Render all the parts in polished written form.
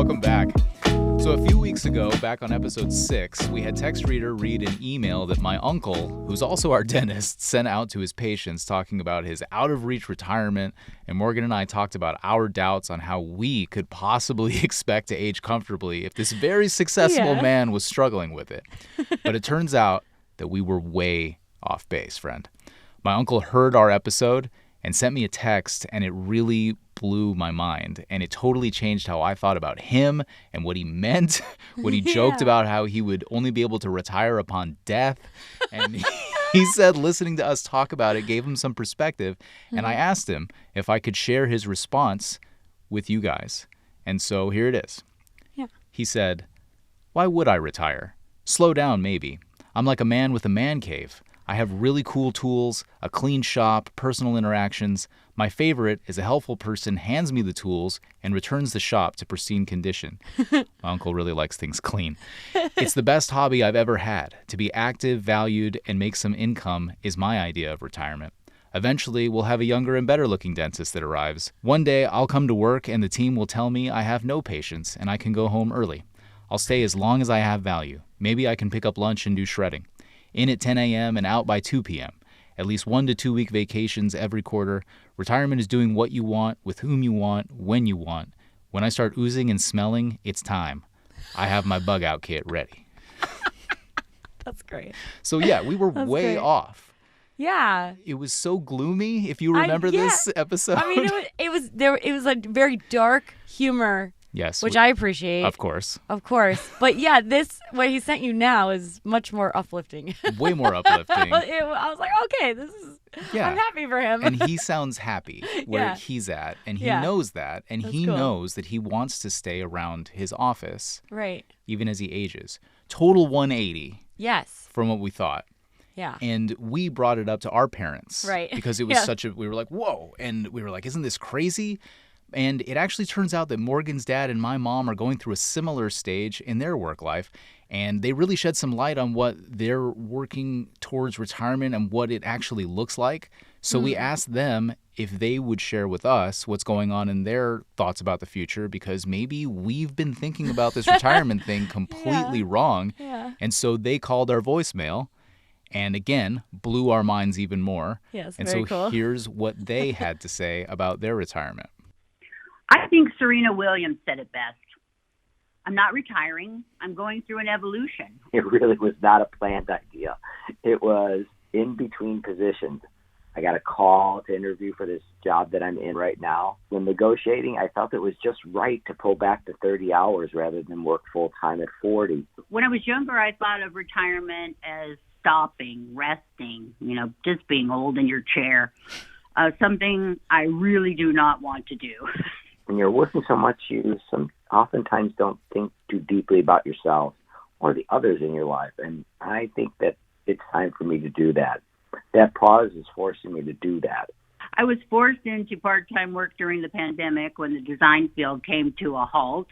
welcome back. So a few weeks ago, back on episode 6, we had Text Reader read an email that my uncle, who's also our dentist, sent out to his patients talking about his out-of-reach retirement, and Morgan and I talked about our doubts on how we could possibly expect to age comfortably if this very successful man was struggling with it. But it turns out that we were way off base, friend. My uncle heard our episode and sent me a text, and it really blew my mind. And it totally changed how I thought about him and what he meant, what he joked about how he would only be able to retire upon death. And he said listening to us talk about it gave him some perspective. And I asked him if I could share his response with you guys. And so here it is. He said, "Why would I retire? Slow down, maybe. I'm like a man with a man cave. I have really cool tools, a clean shop, personal interactions. My favorite is a helpful person hands me the tools and returns the shop to pristine condition." My uncle really likes things clean. "It's the best hobby I've ever had. To be active, valued, and make some income is my idea of retirement. Eventually, we'll have a younger and better-looking dentist that arrives. One day, I'll come to work and the team will tell me I have no patience and I can go home early. I'll stay as long as I have value. Maybe I can pick up lunch and do shredding. In at 10 a.m. and out by 2 p.m. At least 1 to 2 week vacations every quarter. Retirement is doing what you want, with whom you want, when you want. When I start oozing and smelling, it's time. I have my bug out kit ready." That's great. So yeah, we were way off. Yeah. It was so gloomy, if you remember this episode. I mean, it was like very dark humor. Yes. Which I appreciate. Of course. But yeah, what he sent you now is much more uplifting. Way more uplifting. I was like, okay, I'm happy for him. And he sounds happy where he's at, and he knows that, and he knows that he wants to stay around his office. Right. Even as he ages. Total 180. Yes. From what we thought. Yeah. And we brought it up to our parents. Right. Because it was we were like, whoa. And we were like, isn't this crazy? And it actually turns out that Morgan's dad and my mom are going through a similar stage in their work life. And they really shed some light on what they're working towards retirement and what it actually looks like. So we asked them if they would share with us what's going on in their thoughts about the future, because maybe we've been thinking about this retirement thing completely wrong. Yeah. And so they called our voicemail and, again, blew our minds even more. Yes, and very so cool. Here's what they had to say about their retirement. I think Serena Williams said it best. "I'm not retiring. I'm going through an evolution." It really was not a planned idea. It was in between positions. I got a call to interview for this job that I'm in right now. When negotiating, I felt it was just right to pull back to 30 hours rather than work full-time at 40. When I was younger, I thought of retirement as stopping, resting, just being old in your chair. Something I really do not want to do. When you're working so much, you oftentimes don't think too deeply about yourself or the others in your life. And I think that it's time for me to do that. That pause is forcing me to do that. I was forced into part-time work during the pandemic when the design field came to a halt.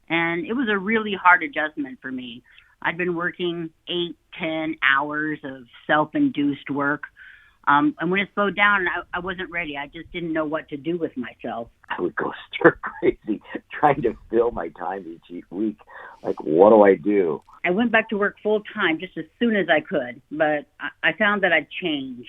And it was a really hard adjustment for me. I'd been working 8, 10 hours of self-induced work. And when it slowed down, I wasn't ready. I just didn't know what to do with myself. I would go stir crazy trying to fill my time each week. Like, what do I do? I went back to work full time just as soon as I could, but I found that I'd changed.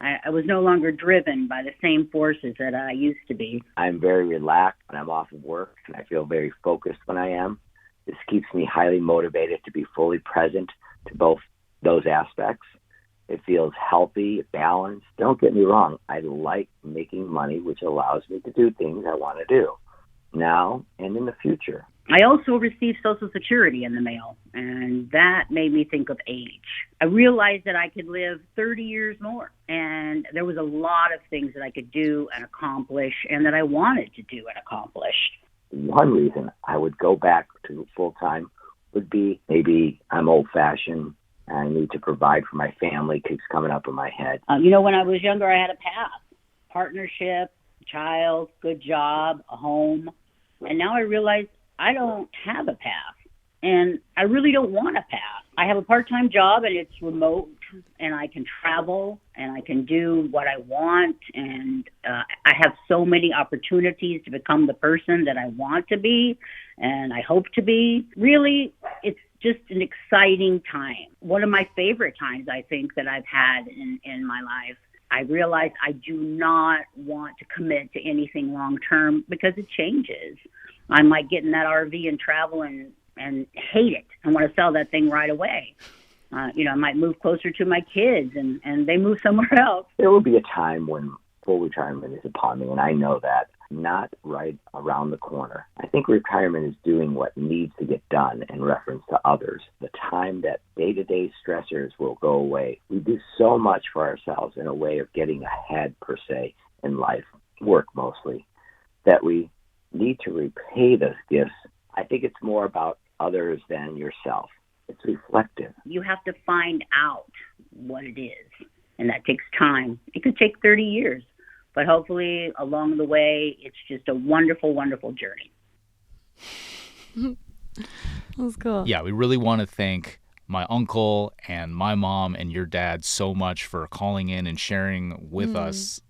I was no longer driven by the same forces that I used to be. I'm very relaxed when I'm off of work, and I feel very focused when I am. This keeps me highly motivated to be fully present to both those aspects. It feels healthy, balanced. Don't get me wrong. I like making money, which allows me to do things I want to do now and in the future. I also received Social Security in the mail, and that made me think of age. I realized that I could live 30 years more, and there was a lot of things that I could do and accomplish and that I wanted to do and accomplish. One reason I would go back to full-time would be maybe I'm old-fashioned. I need to provide for my family, keeps coming up in my head. When I was younger, I had a path, partnership, child, good job, a home. And now I realize I don't have a path, and I really don't want a path. I have a part-time job, and it's remote, and I can travel, and I can do what I want, and I have so many opportunities to become the person that I want to be. and I hope to be. Really, it's just an exciting time. One of my favorite times, I think, that I've had in my life. I realized I do not want to commit to anything long term because it changes. I might get in that RV and travel and hate it. I want to sell that thing right away. I might move closer to my kids and they move somewhere else. There will be a time when full retirement is upon me, and I know that. Not right around the corner. I think retirement is doing what needs to get done in reference to others. The time that day-to-day stressors will go away. We do so much for ourselves in a way of getting ahead, per se, in life, work mostly, that we need to repay those gifts. I think it's more about others than yourself. It's reflective. You have to find out what it is, and that takes time. It could take 30 years. But hopefully, along the way, it's just a wonderful, wonderful journey. That's cool. Yeah, we really want to thank my uncle and my mom and your dad so much for calling in and sharing with us,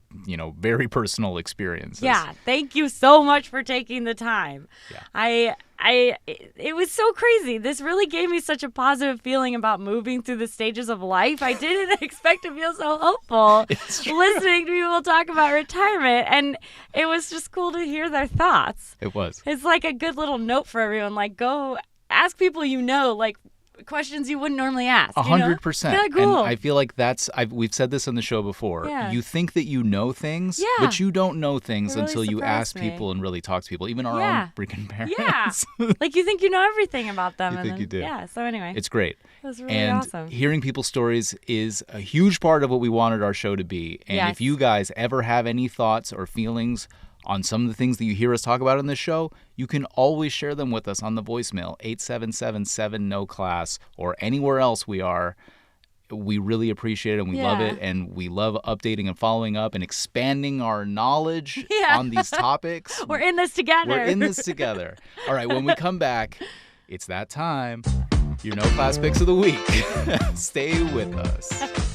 very personal experiences. Yeah, thank you so much for taking the time. Yeah. It was so crazy. This really gave me such a positive feeling about moving through the stages of life. I didn't expect to feel so hopeful listening to people talk about retirement, and it was just cool to hear their thoughts. It was. It's like a good little note for everyone. Like, go ask people like questions you wouldn't normally ask. 100%. Yeah, cool. And I feel like we've said this on the show before. Yeah. You think that you know things, Yeah. but you don't know things It really until you ask surprised me. people and really talk to people, even our Yeah. own freaking parents. Yeah. Like you think you know everything about them. You think you do. Yeah, so anyway. It's great. It was really And awesome. hearing people's stories is a huge part of what we wanted our show to be. And Yes. if you guys ever have any thoughts or feelings on some of the things that you hear us talk about in this show, you can always share them with us on the voicemail, 877-7-NO-CLASS, or anywhere else we are. We really appreciate it, and we love Yeah. it, and we love updating and following up and expanding our knowledge Yeah. on these topics. We're in this together. We're in this together. All right, when we come back, it's that time. Your No Class Picks of the Week. Stay with us.